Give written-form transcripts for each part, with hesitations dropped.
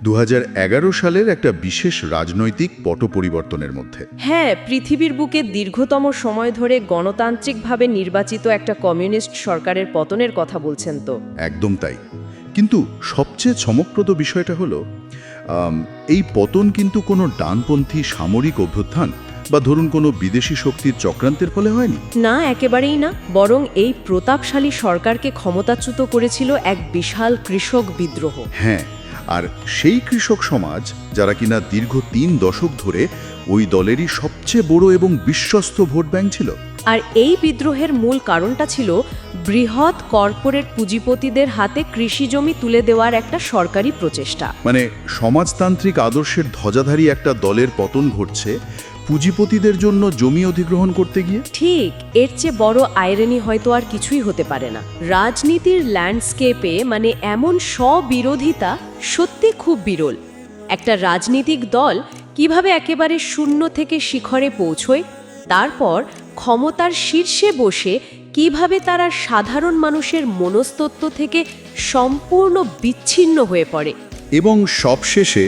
2011 সালের একটা বিশেষ রাজনৈতিক পট পরিবর্তনের মধ্যে। হ্যাঁ, পৃথিবীর বুকে দীর্ঘতম সময় ধরে গণতান্ত্রিকভাবে নির্বাচিত একটা কমিউনিস্ট সরকারের পতনের কথা বলছেন তো। একদম তাই। কিন্তু সবচেয়ে চমকপ্রদ বিষয়টা হলো এই পতন কিন্তু কোনো ডানপন্থী সামরিক অভ্যুত্থান বা ধরুন কোনো বিদেশি শক্তির চক্রান্তের ফলে হয়নি। না, একেবারেই না। বরং এই প্রতাপশালী সরকারকে ক্ষমতাচ্যুত করেছিল এক বিশাল কৃষক বিদ্রোহ। হ্যাঁ, আর সেই কৃষক সমাজ যারা কিনা দীর্ঘ 3 দশক ধরে ওই দলেরই সবচেয়ে বড় এবং বিশ্বস্ত ভোট ব্যাংক ছিল। আর এই বিদ্রোহের মূল কারণটা ছিল বৃহৎ কর্পোরেট পুঁজিপতিদের হাতে কৃষি জমি তুলে দেওয়ার একটা সরকারি প্রচেষ্টা। মানে সমাজতান্ত্রিক আদর্শের ধ্বজাধারী একটা দলের পতন ঘটছে পুঁজিপতিদের জন্য জমি অধিগ্রহণ করতে গিয়ে। ঠিক, এর চেয়ে বড় আইরনি হয়তো আর কিছুই হতে পারে না। রাজনীতির ল্যান্ডস্কেপে মানে এমন স্ববিরোধিতা সত্যি খুব বিরল। একটা রাজনীতিক দল কিভাবে একেবারে শূন্য থেকে শিখরে পৌঁছয়, তারপর ক্ষমতার শীর্ষে বসে কিভাবে তারা সাধারণ মানুষের মনস্তত্ত্ব থেকে সম্পূর্ণ বিচ্ছিন্ন হয়ে পড়ে, এবং সবশেষে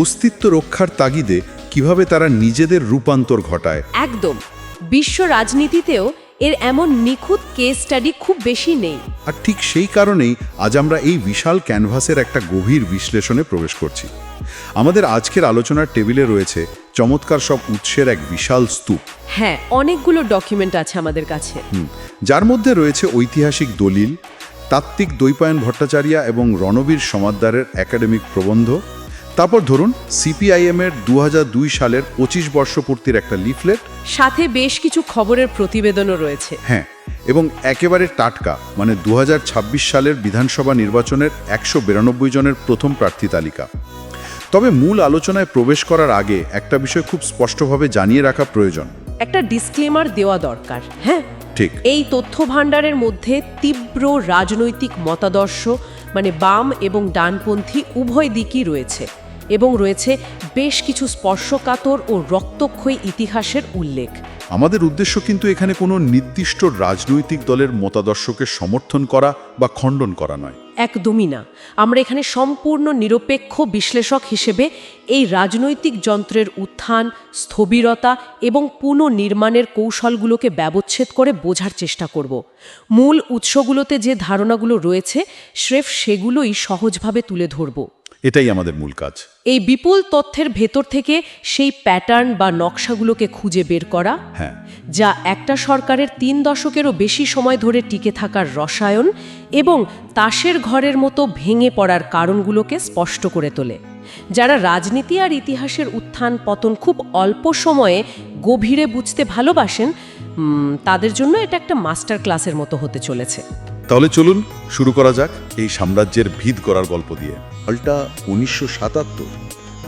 অস্তিত্ব রক্ষার তাগিদে কিভাবে তারা নিজেদের রূপান্তর ঘটায়। একদম। বিশ্ব রাজনীতিতেও এর এমন নিখুঁত কেস স্টাডি খুব বেশি নেই। আর ঠিক সেই কারণেই আজ আমরা এই বিশাল ক্যানভাসের একটা গভীর বিশ্লেষণে প্রবেশ করছি। আমাদের আজকের আলোচনার টেবিলে রয়েছে চমৎকার সব উৎসের এক বিশাল স্তূপ। হ্যাঁ, অনেকগুলো ডকুমেন্ট আছে আমাদের কাছে। যার মধ্যে রয়েছে ঐতিহাসিক দলিল, তাত্ত্বিক দ্বৈপায়ন ভট্টাচার্য এবং রণবীর সমাদ্দারের একাডেমিক প্রবন্ধ, তারপর ধরুন সিপিআইএম-এর 2002 সালের 25 বর্ষপূর্তির একটা লিফলেট, সাথে বেশ কিছু খবরের প্রতিবেদনও রয়েছে। হ্যাঁ, এবং একেবারে টাটকা মানে 2026 সালের বিধানসভা নির্বাচনের 192 জনের প্রথম প্রার্থী তালিকা। তবে মূল আলোচনায় প্রবেশ করার আগে একটা বিষয় খুব স্পষ্টভাবে জানিয়ে রাখা প্রয়োজন। একটা ডিসক্লেমার দেওয়া দরকার। হ্যাঁ, ঠিক। এই তথ্য ভাণ্ডারের মধ্যে তীব্র রাজনৈতিক মতাদর্শ মানে বাম এবং ডানপন্থী উভয় দিকই রয়েছে, এবং রয়েছে বেশ কিছু স্পর্শকাতর ও রক্তক্ষয়ী ইতিহাসের উল্লেখ। আমাদের উদ্দেশ্য কিন্তু এখানে কোনো নির্দিষ্ট রাজনৈতিক দলের মতাদর্শকে সমর্থন করা বা খণ্ডন করা নয়। একদমই না। আমরা এখানে সম্পূর্ণ নিরপেক্ষ বিশ্লেষক হিসেবে এই রাজনৈতিক যন্ত্রের উত্থান, স্থবিরতা এবং পুনর্নির্মাণের কৌশলগুলোকে ব্যবচ্ছেদ করে বোঝার চেষ্টা করব। মূল উৎসগুলোতে যে ধারণাগুলো রয়েছে স্রেফ সেগুলোই সহজভাবে তুলে ধরব। এটাই আমাদের মূল কাজ। এই বিপুল তথ্যের ভেতর থেকে সেই প্যাটার্ন বা নকশাগুলোকে খুঁজে বের করা, হ্যাঁ, যা একটা সরকারের 3 দশকেরও বেশি সময় ধরে টিকে থাকার রসায়ন এবং তাসের ঘরের মতো ভেঙে পড়ার কারণগুলোকে স্পষ্ট করে তোলে। যারা রাজনীতি আর ইতিহাসের উত্থান পতন খুব অল্প সময়ে গভীরে বুঝতে ভালোবাসেন, তাদের জন্য এটা একটা মাস্টার ক্লাসের মতো হতে চলেছে। তাহলে চলুন শুরু করা যাক এই সাম্রাজ্যের ভিত গড়ার গল্প দিয়ে। পাল্টা 1977,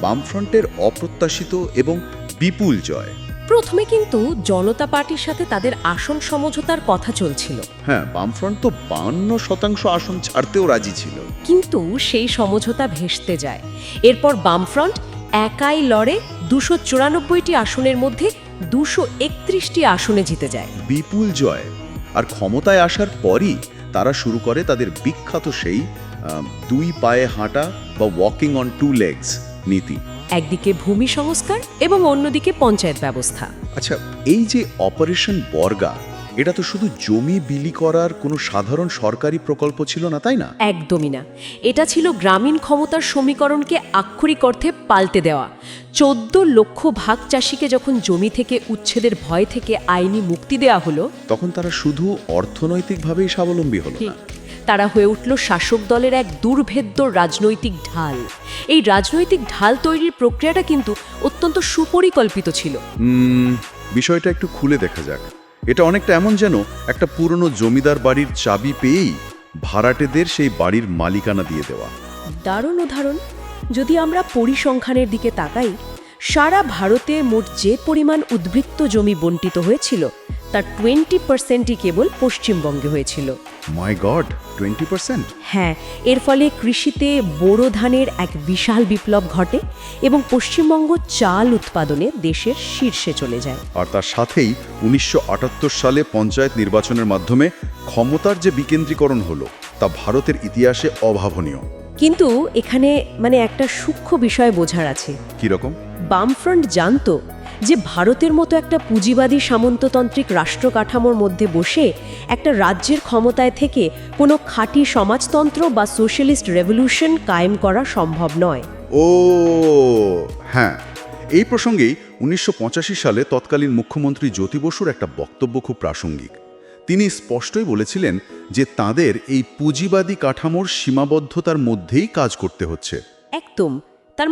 বামফ্রন্টের অপ্রত্যাশিত এবং বিপুল জয়। প্রথমে কিন্তু জনতা পার্টির সাথে তাদের আসন সমঝোতার কথা চলছিল। হ্যাঁ, বামফ্রন্ট তো 52% আসন ছাড়তেও রাজি ছিল। কিন্তু সেই সমঝোতা ভেস্তে যায়। এরপর বামফ্রন্ট একাই লড়ে 294টি আসনের মধ্যে 231টি আসনে জিতে যায়। বিপুল জয়। আর ক্ষমতায় আসার পরই তারা শুরু করে তাদের বিখ্যাত সেই 2 পায়ে হাঁটা বা ওয়াকিং অন 2 legs নীতি। একদিকে ভূমি সংস্কার এবং অন্যদিকে পঞ্চায়েত ব্যবস্থা। আচ্ছা, এই যে অপারেশন বর্গা, এটা তো শুধু জমি বিলি করার কোনো সাধারণ সরকারি প্রকল্প ছিল না, তাই না? একদমই না। এটা ছিল গ্রামীণ ক্ষমতার সমীকরণকে আক্ষরিক অর্থে পাল্টে দেওয়া। 14 লক্ষ ভাগ চাষিকে যখন জমি থেকে উচ্ছেদের ভয় থেকে আইনি মুক্তি দেওয়া হলো, তখন তারা শুধু অর্থনৈতিকভাবেই স্বাবলম্বী হলো না, তারা হয়ে উঠল শাসক দলের এক দুর্ভেদ্য রাজনৈতিক ঢাল। এই রাজনৈতিক ঢাল তৈরির প্রক্রিয়াটা কিন্তু অত্যন্ত সুপরিকল্পিত ছিল। বিষয়টা একটু খুলে দেখা যাক। এটা অনেকটা এমন যেন একটা পুরনো জমিদার বাড়ির চাবি পেয়েই ভাড়াটেদের সেই বাড়ির মালিকানা দিয়ে দেওয়া। দারুণ উদাহরণ। যদি আমরা পরিসংখ্যানের দিকে তাকাই, সারা ভারতে মোট যে পরিমাণ উদ্বৃত্ত জমি বণ্টিত হয়েছিল তার 20%ই কেবল পশ্চিমবঙ্গে হয়েছিল। মাই গড, 20%! হ্যাঁ, এর ফলে কৃষিতে বোরো ধানের এক বিশাল বিপ্লব ঘটে এবং পশ্চিমবঙ্গ চাল উৎপাদনে দেশের শীর্ষে চলে যায়। আর তার সাথেই 1978 সালে পঞ্চায়েত নির্বাচনের মাধ্যমে ক্ষমতার যে বিকেন্দ্রীকরণ হলো তা ভারতের ইতিহাসে অভাবনীয়। কিন্তু এখানে একটা সূক্ষ্ম বিষয় বোঝার আছে। কিরকম? বামফ্রন্ট জানতো যে ভারতের মতো একটা পুঁজিবাদী সামন্ততান্ত্রিক রাষ্ট্র কাঠামোর মধ্যে বসে একটা রাজ্যের ক্ষমতায় থেকে কোনো খাঁটি সমাজতন্ত্র বা সোশ্যালিস্ট রেভলিউশন কায়েম করা সম্ভব নয়। ও হ্যাঁ, এই প্রসঙ্গেই 1985 সালে তৎকালীন মুখ্যমন্ত্রী জ্যোতি বসুর একটা বক্তব্য খুব প্রাসঙ্গিক। তিনি স্পষ্টই বলেছিলেন যে তাদের এই পুঁজিবাদী কাঠামোর সীমাবদ্ধতার মধ্যেই কাজ করতে হচ্ছে। একদম। তার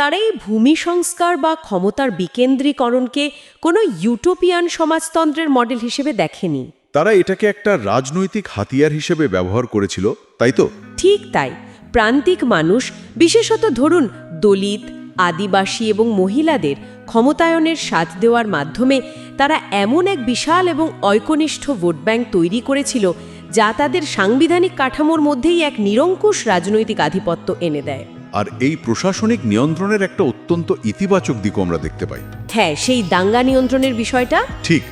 তারা এই ভূমি সংস্কার বা ক্ষমতার বিকেন্দ্রীকরণকে কোনো ইউটোপিয়ান সমাজতন্ত্রের মডেল হিসেবে দেখেনি। তারা এটাকে একটা রাজনৈতিক হাতিয়ার হিসেবে ব্যবহার করেছিল, তাই তো? ঠিক তাই। প্রান্তিক মানুষ, বিশেষত ধরুন দলিত, আদিবাসী এবং মহিলাদের ক্ষমতায়নের স্বাদ দেওয়ার মাধ্যমে তারা এমন এক বিশাল এবং ঐকনিষ্ঠ ভোট ব্যাংক তৈরি করেছিল যা তাদের সাংবিধানিক কাঠামোর মধ্যেই এক নিরঙ্কুশ রাজনৈতিক আধিপত্য এনে দেয়। আর এই প্রশাসনিক নিয়ন্ত্রণের একটা অত্যন্ত ইতিবাচক দিকও আমরা দেখতে পাই। হ্যাঁ, সেই দাঙ্গা নিয়ন্ত্রণের বিষয়টা ঠিক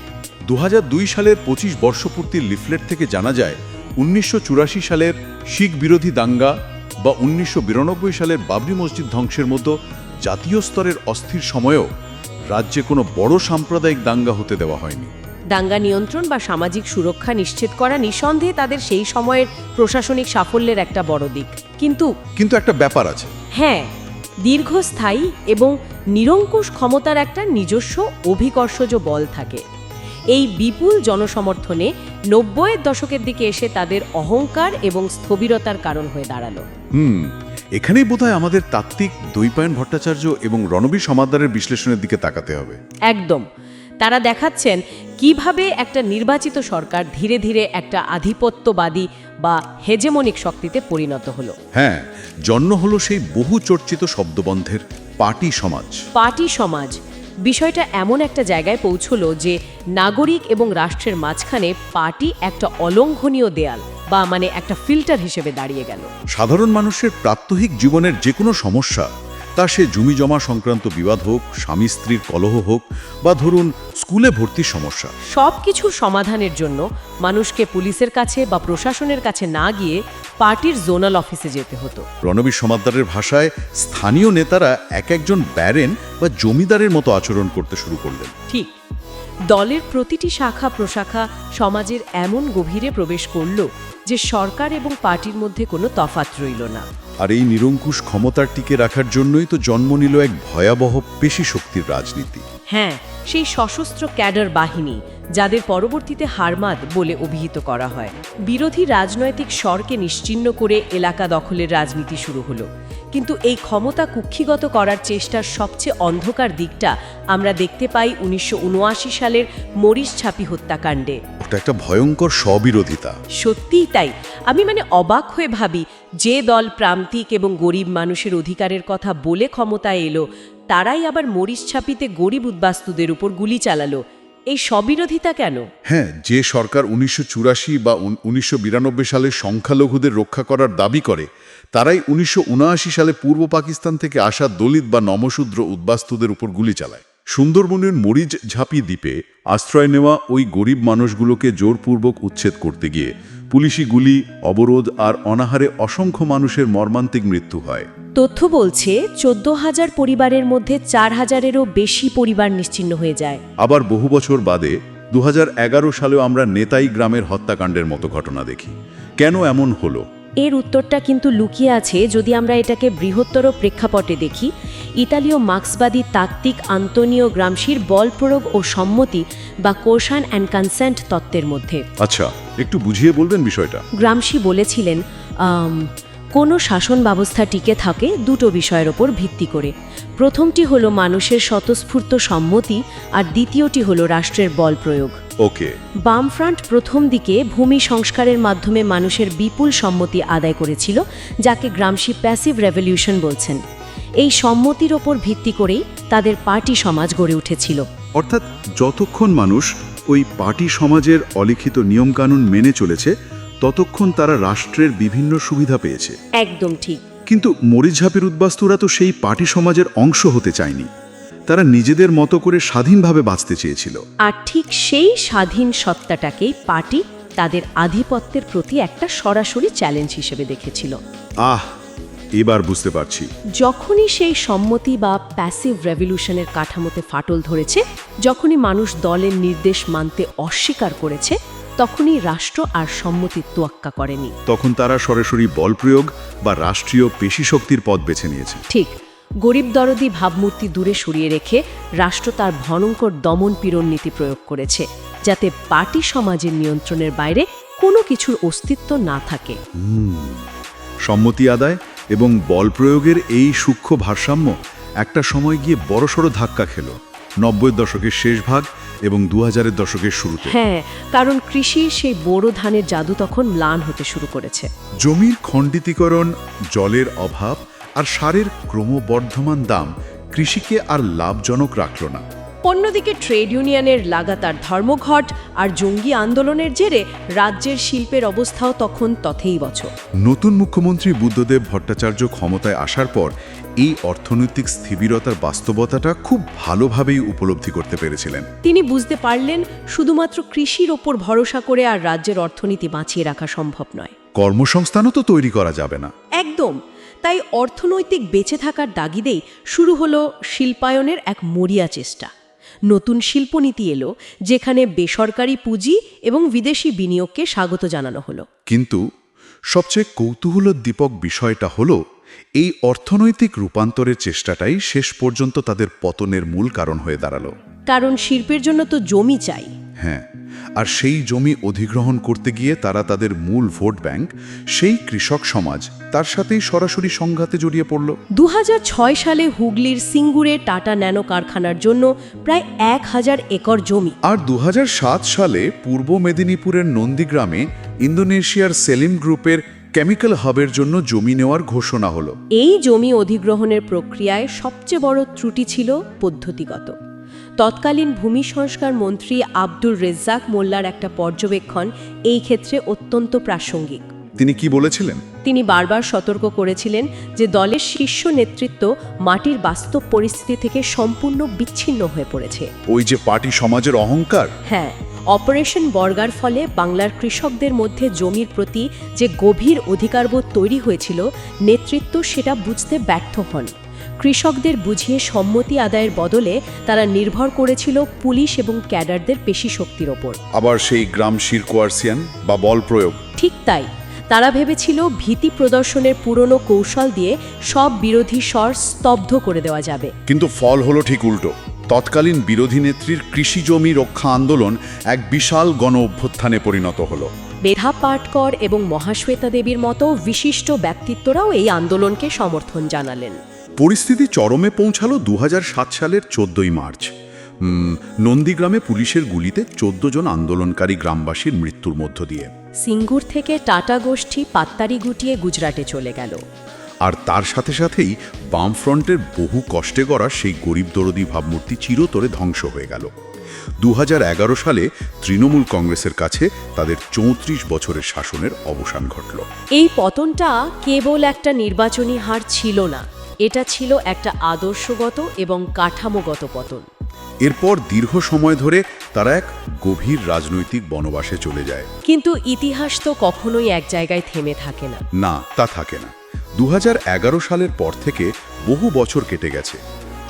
2002 সালের 25 বর্ষপূর্তির লিফলেট থেকে জানা যায় 1984 সালের শিখ বিরোধী দাঙ্গা বা 1992 সালের বাবরি মসজিদ ধ্বংসের মতো জাতীয় স্তরের অস্থির সময়েও রাজ্যে কোনো বড় সাম্প্রদায়িক দাঙ্গা হতে দেওয়া হয়নি। দাঙ্গা নিয়ন্ত্রণ বা সামাজিক সুরক্ষা নিশ্চিত করা নিঃসন্দেহে তাদের সেই সময়ের প্রশাসনিক সাফল্যের একটা বড় দিক। কিন্তু একটা ব্যাপার আছে। হ্যাঁ, দীর্ঘস্থায়ী এবং নিরঙ্কুশ ক্ষমতার একটা নিজস্ব অভিকর্ষজ বল থাকে। এই বিপুল জনসমর্থনে 90-এর দশকের দিকে এসে তাদের অহংকার এবং স্থবিরতার কারণ হয়ে দাঁড়ালো। এখানেই বোধহয় আমাদের তাত্ত্বিক দৈপায়ন ভট্টাচার্য এবং রণবীর সমাদ্দারের বিশ্লেষণের দিকে তাকাতে হবে। একদম। তারা দেখাচ্ছেন কিভাবে একটা নির্বাচিত সরকার ধীরে ধীরে একটা আধিপত্যবাদী বা হেজেমনিক শক্তিতে পরিণত হলো। হ্যাঁ, জন্ম হলো সেই বহু চর্চিত শব্দবন্ধের পার্টি সমাজ। পার্টি সমাজ বিষয়টা এমন একটা জায়গায় পৌঁছলো যে নাগরিক এবং রাষ্ট্রের মাঝখানে পার্টি একটা অলঙ্ঘনীয় দেয়াল বা একটা ফিল্টার হিসেবে দাঁড়িয়ে গেল। সাধারণ মানুষের প্রাত্যহিক জীবনের যে কোনো সমস্যা, তা সে জমি জমা সংক্রান্ত বিবাদ হোক, স্বামী স্ত্রীর কলহ হোক, বা ধরুন স্কুলে ভর্তির সমস্যা, সব কিছুর সমাধানের জন্য মানুষকে পুলিশের কাছে বা প্রশাসনের কাছে না গিয়ে পার্টির জোনাল অফিসে যেতে হতো। রণবীর সমাদ্দারের ভাষায় স্থানীয় নেতারা এক একজন ব্যারেন বা জমিদারের মতো আচরণ করতে শুরু করলেন। ঠিক। দলের প্রতিটি শাখা প্রশাখা সমাজের এমন গভীরে প্রবেশ করল যে সরকার এবং পার্টির মধ্যে কোনো তফাৎ রইল না। আর এই নিরঙ্কুশ ক্ষমতার টিকে রাখার জন্যই তো জন্ম নিল এক ভয়াবহ পেশি শক্তির রাজনীতি। হ্যাঁ, সেই সশস্ত্র ক্যাডার বাহিনী যাদের পরবর্তীতে হারমাদ বলে অভিহিত করা হয়। বিরোধী রাজনৈতিক স্বরকে নিশ্চিহ্ন করে এলাকা দখলের রাজনীতি শুরু হলো। কিন্তু এই ক্ষমতা কুক্ষিগত করার চেষ্টার সবচেয়ে অন্ধকার দিকটা আমরা দেখতে পাই 1979 সালের মরিচছাপি হত্যাকাণ্ডে। ওটা একটা ভয়ঙ্কর স্ববিরোধিতা। সত্যিই তাই। আমি অবাক হয়ে ভাবি, যে দল প্রান্তিক এবং গরিব মানুষের অধিকারের কথা বলে ক্ষমতায় এলো, তারাই আবার মরিচছাপিতে গরিব উদ্বাস্তুদের উপর গুলি চালালো। এই স্ববিরোধিতা কেন? হ্যাঁ, যে সরকার 1984 বা 1992 সালে সংখ্যালঘুদের রক্ষা করার দাবি করে, তারাই 1979 সালে পূর্ব পাকিস্তান থেকে আসা দলিত বা নমশূদ্র উদ্বাস্তুদের উপর গুলি চালায়। সুন্দরবনের মরিচঝাপি দ্বীপে আশ্রয় নেওয়া ওই গরিব মানুষগুলোকে জোরপূর্বক উচ্ছেদ করতে গিয়ে পুলিশি গুলি, অবরোধ আর অনাহারে অসংখ্য মানুষের মর্মান্তিক মৃত্যু হয়। তথ্য বলছে 14,000 পরিবারের মধ্যে 4,000-এরও বেশি পরিবার নিশ্চিহ্ন হয়ে যায়। আবার বহু বছর বাদে 2011 সালেও আমরা নেতাই গ্রামের হত্যাকাণ্ডের মতো ঘটনা দেখি। কেন এমন হলো? এর উত্তরটা কিন্তু লুকিয়ে আছে যদি আমরা এটাকে বৃহত্তর প্রেক্ষাপটে দেখি। ইতালীয় মার্ক্সবাদী তাত্ত্বিক আন্তোনিও গ্রামশির বল প্রয়োগ ও সম্মতি বা কোশন অ্যান্ড কনসেন্ট তত্ত্বের মধ্যে। আচ্ছা, একটু বুঝিয়ে বলবেন বিষয়টা? গ্রামশি বলেছিলেন, কোনো শাসন ব্যবস্থা টিকে থাকে দুটো বিষয়ের ওপর ভিত্তি করে। প্রথমটি হলো মানুষের স্বতঃস্ফূর্ত সম্মতি, আর দ্বিতীয়টি হলো রাষ্ট্রের বল প্রয়োগ। ওকে। বামফ্রন্ট প্রথম দিকে ভূমি সংস্কারের মাধ্যমে মানুষের বিপুল সম্মতি আদায় করেছিল, যাকে গ্রামশি প্যাসিভ রেভলিউশন বলছেন। এই সম্মতির ওপর ভিত্তি করেই তাদের পার্টি সমাজ গড়ে উঠেছিল। অর্থাৎ যতক্ষণ মানুষ ওই পার্টি সমাজের অলিখিত নিয়মকানুন মেনে চলেছে, ততক্ষণ তারা রাষ্ট্রের বিভিন্ন সুবিধা পেয়েছে। একদম ঠিক। কিন্তু মরিচঝাপের উদ্বাস্তুরা তো সেই পার্টি সমাজের অংশ হতে চায়নি। তারা নিজেদের মতো করে স্বাধীনভাবে বাঁচতে চেয়েছিল। আর ঠিক সেই স্বাধীন সত্তাটাকেই পার্টি তাদের আধিপত্যের প্রতি একটা সরাসরি চ্যালেঞ্জ হিসেবে দেখেছিল। এবার বুঝতে পারছি। যখনই সেই সম্মতি বা প্যাসিভ রেভলিউশনের কাঠামোতে ফাটল ধরেছে, যখনই মানুষ দলের নির্দেশ মানতে অস্বীকার করেছে, তখনই রাষ্ট্র আর সম্মতির তোয়াক্কা করেনি। তখন তারা সরাসরি বল প্রয়োগ বা রাষ্ট্রীয় পেশিশক্তির পথ বেছে নিয়েছে। ঠিক, গরিব দরদি ভাবমূর্তি দূরে সরিয়ে রেখে রাষ্ট্র তার ভয়ঙ্কর দমন পীড়ন নীতি প্রয়োগ করেছে, যাতে পার্টি সমাজের নিয়ন্ত্রণের বাইরে কোনো কিছুর অস্তিত্ব না থাকে। সম্মতি আদায় এবং বল প্রয়োগের এই সূক্ষ্ম ভারসাম্য একটা সময় গিয়ে বড়সড় ধাক্কা খেল 90-এর দশকের শেষ ভাগ এবং 2000-এর দশকের শুরুতে। হ্যাঁ, কারণ কৃষির সেই বোরো ধানের জাদু তখন ম্লান হতে শুরু করেছে। জমির খণ্ডিতীকরণ, জলের অভাব আর সারের ক্রমবর্ধমান দাম কৃষিকে আর লাভজনক রাখল না। অন্যদিকে ট্রেড ইউনিয়নের লাগাতার ধর্মঘট আর জঙ্গি আন্দোলনের জেরে রাজ্যের শিল্পের অবস্থাও তখন তথৈবচ। নতুন মুখ্যমন্ত্রী বুদ্ধদেব ভট্টাচার্য ক্ষমতায় আসার পর এই অর্থনৈতিক স্থিরতার বাস্তবতাটা খুব ভালোভাবেই উপলব্ধি করতে পেরেছিলেন। তিনি বুঝতে পারলেন শুধুমাত্র কৃষির ওপর ভরসা করে আর রাজ্যের অর্থনীতি বাঁচিয়ে রাখা সম্ভব নয়। কর্মসংস্থানও তো তৈরি করা যাবে না। একদম। তাই অর্থনৈতিক বেঁচে থাকার তাগিদেই শুরু হলো শিল্পায়নের এক মরিয়া চেষ্টা। নতুন শিল্পনীতি এলো, যেখানে বেসরকারি পুঁজি এবং বিদেশি বিনিয়োগকে স্বাগত জানানো হলো। কিন্তু সবচেয়ে কৌতূহলোদ্দীপক বিষয়টা হলো, এই অর্থনৈতিক রূপান্তরের চেষ্টাটাই শেষ পর্যন্ত তাদের পতনের মূল কারণ হয়ে দাঁড়ালো। কারণ শিল্পের জন্য তো জমি চাই। হ্যাঁ, আর সেই জমি অধিগ্রহণ করতে গিয়ে তারা তাদের মূল ভোট ব্যাংক, সেই কৃষক সমাজ, তার সাথেই সরাসরি সংঘাতে জড়িয়ে পড়ল। 2006 সালে হুগলির সিঙ্গুরে টাটা ন্যানো কারখানার জন্য প্রায় 1000 একর জমি, আর 2007 সালে পূর্ব মেদিনীপুরের নন্দীগ্রামে ইন্দোনেশিয়ার সেলিম গ্রুপের কেমিক্যাল হাবের জন্য জমি নেওয়ার ঘোষণা হলো। এই জমি অধিগ্রহণের প্রক্রিয়ায় সবচেয়ে বড় ত্রুটি ছিল পদ্ধতিগত। তৎকালীন ভূমি সংস্কার মন্ত্রী আব্দুর রেজ্জাক মোল্লার একটা পর্যবেক্ষণ এই ক্ষেত্রে অত্যন্ত প্রাসঙ্গিক। তিনি কি বলেছিলেন? তিনি বারবার সতর্ক করেছিলেন যে দলের শীর্ষ নেতৃত্ব মাটির বাস্তব পরিস্থিতি থেকে সম্পূর্ণ বিচ্ছিন্ন হয়ে পড়েছে। ওই যে পার্টি সমাজের অহংকার। হ্যাঁ, অপারেশন বর্গার ফলে বাংলার কৃষকদের মধ্যে জমির প্রতি যে গভীর অধিকারবোধ তৈরি হয়েছিল, নেতৃত্ব সেটা বুঝতে ব্যর্থ হন। কৃষকদের বুঝিয়ে সম্মতি আদায়ের বদলে তারা নির্ভর করেছিল পুলিশ এবং ক্যাডারদের পেশি শক্তির ওপর। আবার সেই গ্রাম শিরকোয়ার্সিয়ান বা বল প্রয়োগ। ঠিক তাই, তারা ভেবেছিল ভীতি প্রদর্শনের পুরনো কৌশল দিয়ে সব বিরোধী স্বর স্তব্ধ করে দেওয়া যাবে। কিন্তু ফল হলো ঠিক উল্টো। তৎকালীন বিরোধী নেত্রীর কৃষি জমি রক্ষা আন্দোলন এক বিশাল গণ অভ্যুত্থানে পরিণত হলো। মেধা পাটকর এবং মহাশ্বেতা দেবীর মতো বিশিষ্ট ব্যক্তিত্বরাও এই আন্দোলনকে সমর্থন জানালেন। পরিস্থিতি চরমে পৌঁছালো 2007 সালের 14ই মার্চ। নন্দীগ্রামে পুলিশের গুলিতে 14 জন আন্দোলনকারী গ্রামবাসীর মৃত্যুর মধ্য দিয়ে। সিঙ্গুর থেকে টাটা গোষ্ঠী পাত্তারি গুটিয়ে গুজরাটে চলে গেল। আর তার সাথে সাথেই বামফ্রন্টের বহু কষ্টে গড়া সেই গরিব দরদি ভাবমূর্তি চিরতরে ধ্বংস হয়ে গেল। 2011 সালে তৃণমূল কংগ্রেসের কাছে তাদের 34 বছরের শাসনের অবসান ঘটল। এই পতনটা কেবল একটা নির্বাচনী হার ছিল না, এটা ছিল একটা আদর্শগত এবং কাঠামোগত পতন। এরপর দীর্ঘ সময় ধরে তারা এক গভীর রাজনৈতিক বনবাসে চলে যায়। কিন্তু ইতিহাস তো কখনোই এক জায়গায় থেমে থাকে না। না, তা থাকে না। 2011 সালের পর থেকে বহু বছর কেটে গেছে।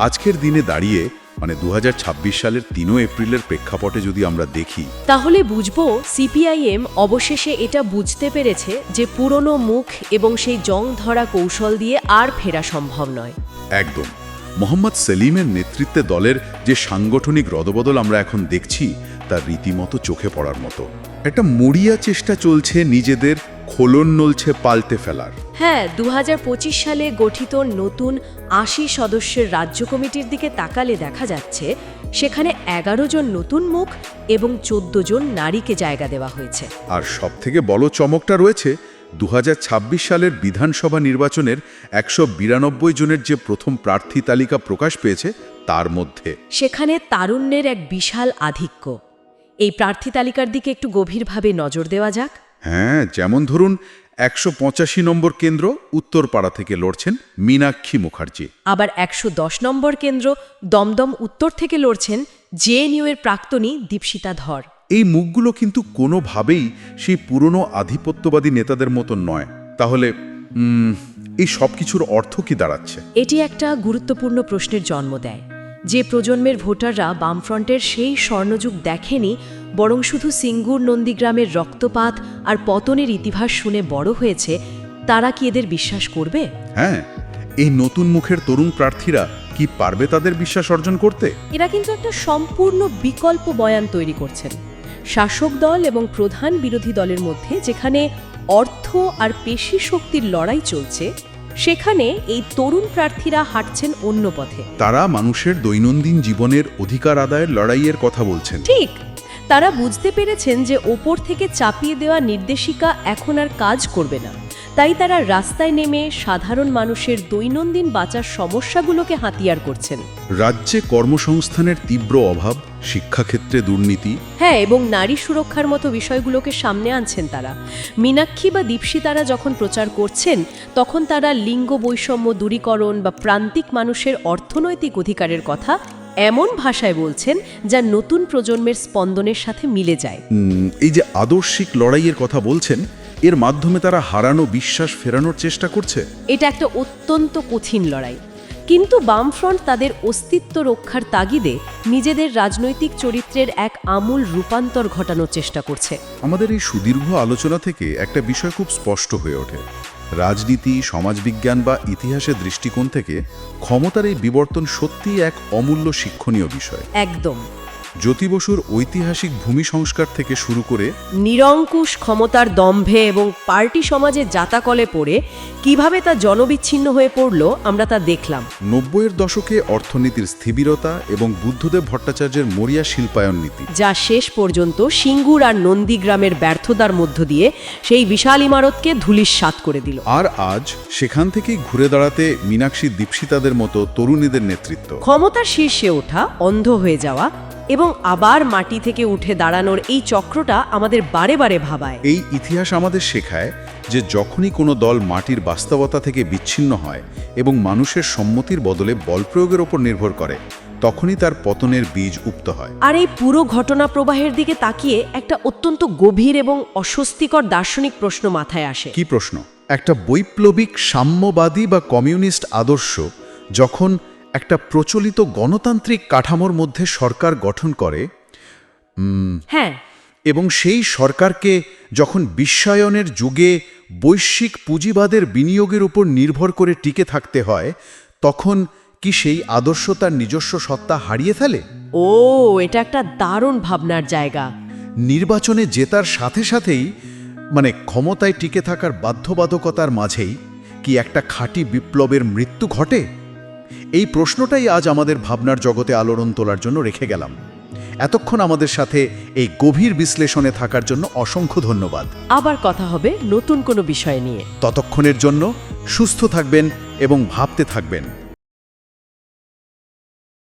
আজকের দিনে দাঁড়িয়ে, মানে 2026 সালের 3 এপ্রিলের প্রেক্ষাপটে যদি আমরা দেখি, তাহলে বুঝবো সিপিআইএম অবশেষে এটা বুঝতে পেরেছে যে পুরনো মুখ এবং সেই জং ধরা কৌশল দিয়ে আর ফেরা সম্ভব নয়। একদম। মোহাম্মদ সেলিমের নেতৃত্বে দলের যে সাংগঠনিক রদবদল আমরা এখন দেখছি, তা রীতিমতো চোখে পড়ার মতো। একটা মরিয়া চেষ্টা চলছে নিজেদের খোলন নলছে পাল্টে ফেলার। হ্যাঁ, 2025 সালে গঠিত নতুন 80 সদস্যের রাজ্য কমিটির দিকে তাকালে দেখা যাচ্ছে সেখানে 11 জন নতুন মুখ এবং 14 জন নারীকে জায়গা দেওয়া হয়েছে। আর সবথেকে বড় চমকটা রয়েছে 2026 সালের বিধানসভা নির্বাচনের 192 জনের যে প্রথম প্রার্থী তালিকা প্রকাশ পেয়েছে, তার মধ্যে সেখানে তারুণ্যের এক বিশাল আধিক্য। এই প্রার্থী তালিকার দিকে একটু গভীরভাবে নজর দেওয়া যাক। হ্যাঁ, যেমন ধরুন 185 নম্বর কেন্দ্র উত্তরপাড়া থেকে লড়ছেন মীনাক্ষী মুখার্জি। আবার 110 নম্বর কেন্দ্র দমদম উত্তর থেকে লড়ছেন জেএনইউ এর প্রাক্তনী দীপশিতা ধর। এই মুখগুলো কিন্তু কোনোভাবেই সেই পুরনো আধিপত্যবাদী নেতাদের মতন নয়। তাহলে এই সব কিছুর অর্থ কি দাঁড়াচ্ছে? এটি একটা গুরুত্বপূর্ণ প্রশ্নের জন্ম দেয়। যে প্রজন্মের ভোটাররা বামফ্রন্টের সেই স্বর্ণযুগ দেখেনি, বরং শুধু সিঙ্গুর নন্দীগ্রামের রক্তপাত আর পতনের ইতিহাস শুনে বড় হয়েছে, তারা কি এদের বিশ্বাস করবে? হ্যাঁ, এই নতুন মুখের তরুণ প্রার্থীরা কি পারবে তাদের বিশ্বাস অর্জন করতে? এরা কিন্তু একটা সম্পূর্ণ বিকল্প বয়ান তৈরি করছেন। শাসক দল এবং প্রধান বিরোধী দলের মধ্যে যেখানে অর্থ আর পেশি শক্তির লড়াই চলছে, সেখানে এই তরুণ প্রার্থীরা হাঁটছেন অন্য পথে। তারা মানুষের দৈনন্দিন জীবনের অধিকার আদায়ের লড়াইয়ের কথা বলছেন। ঠিক, তারা বুঝতে পেরেছেন যে ওপর থেকে চাপিয়ে দেওয়া নির্দেশিকা এখন আর কাজ করবে না। তাই তারা রাস্তায় নেমে সাধারণ মানুষের দৈনন্দিন বাঁচার সমস্যাগুলোকে হাতিয়ার করছেন। রাজ্যে কর্মসংস্থানের তীব্র অভাব, শিক্ষাক্ষেত্রে দুর্নীতি, হ্যাঁ, এবং নারী সুরক্ষার মতো বিষয়গুলোকে সামনে আনছেন তারা। মীনাক্ষী বা দীপশিতারা যখন প্রচার করছেন, তখন তারা লিঙ্গ বৈষম্য দূরীকরণ বা প্রান্তিক মানুষের অর্থনৈতিক অধিকারের কথা এমন ভাষায় বলছেন যা নতুন প্রজন্মের স্পন্দনের সাথে মিলে যায়। এই যে আদর্শিক লড়াইয়ের কথা বলছেন, এর মাধ্যমে তারা হারানো বিশ্বাস ফেরানোর চেষ্টা করছে। এটা একটা অত্যন্ত কঠিন লড়াই, কিন্তু বামফ্রন্ট তাদের অস্তিত্ব রক্ষার তাগিদে নিজেদের রাজনৈতিক চরিত্রের এক আমূল রূপান্তর ঘটানোর চেষ্টা করছে। আমাদের এই সুদীর্ঘ আলোচনা থেকে একটা বিষয় খুব স্পষ্ট হয়ে ওঠে। রাজনীতি, সমাজবিজ্ঞান বা ইতিহাসের দৃষ্টিকোণ থেকে ক্ষমতার এই বিবর্তন সত্যিই এক অমূল্য শিক্ষণীয় বিষয়। একদম। জ্যোতি বসুর ঐতিহাসিক ভূমি সংস্কার থেকে শুরু করে নিরঙ্কুশ ক্ষমতার দম্ভে এবং পার্টি সমাজে জাতাকলে পড়ে কিভাবে তা জনবিচ্ছিন্ন হয়ে পড়ল, আমরা তা দেখলাম। ৯০-এর দশকে অর্থনীতির স্থিবিরতা এবং বুদ্ধদেব ভট্টাচার্যের মরিয়া শিল্পায়ন নীতি, যা শেষ পর্যন্ত সিঙ্গুর আর নন্দীগ্রামের ব্যর্থতার মধ্য দিয়ে সেই বিশাল ইমারতকে ধূলিসাৎ করে দিল। আর আজ সেখান থেকেই ঘুরে দাঁড়াতে মীনাক্ষী, দীপশিতাদের মতো তরুণীদের নেতৃত্ব। ক্ষমতার শীর্ষে ওঠা, অন্ধ হয়ে যাওয়া এবং আবার মাটি থেকে উঠে দাঁড়ানোর এই চক্রটা আমাদের বারে বারে ভাবায়। এই ইতিহাস আমাদের শেখায় যে যখনই কোনো দল মাটির বাস্তবতা থেকে বিচ্ছিন্ন হয় এবং মানুষের সম্মতির বদলে বল প্রয়োগের ওপর নির্ভর করে, তখনই তার পতনের বীজ উপ্ত হয়। আর এই পুরো ঘটনা প্রবাহের দিকে তাকিয়ে একটা অত্যন্ত গভীর এবং অস্বস্তিকর দার্শনিক প্রশ্ন মাথায় আসে। কি প্রশ্ন? একটা বৈপ্লবিক সাম্যবাদী বা কমিউনিস্ট আদর্শ যখন একটা প্রচলিত গণতান্ত্রিক কাঠামোর মধ্যে সরকার গঠন করে, হ্যাঁ, এবং সেই সরকারকে যখন বিশ্বায়নের যুগে বৈশ্বিক পুঁজিবাদের বিনিয়োগের উপর নির্ভর করে টিকে থাকতে হয়, তখন কি সেই আদর্শ তার নিজস্ব সত্তা হারিয়ে ফেলে? ও, এটা একটা দারুণ ভাবনার জায়গা। নির্বাচনে জেতার সাথে সাথেই, মানে ক্ষমতায় টিকে থাকার বাধ্যবাধকতার মাঝেই কি একটা খাঁটি বিপ্লবের মৃত্যু ঘটে? এই প্রশ্নটাই আজ আমাদের ভাবনার জগতে আলোড়ন তোলার জন্য রেখে গেলাম। এতক্ষণ আমাদের সাথে এই গভীর বিশ্লেষণে থাকার জন্য অসংখ্য ধন্যবাদ। আবার কথা হবে নতুন কোনো বিষয় নিয়ে। ততক্ষণের জন্য সুস্থ থাকবেন এবং ভাবতে থাকবেন।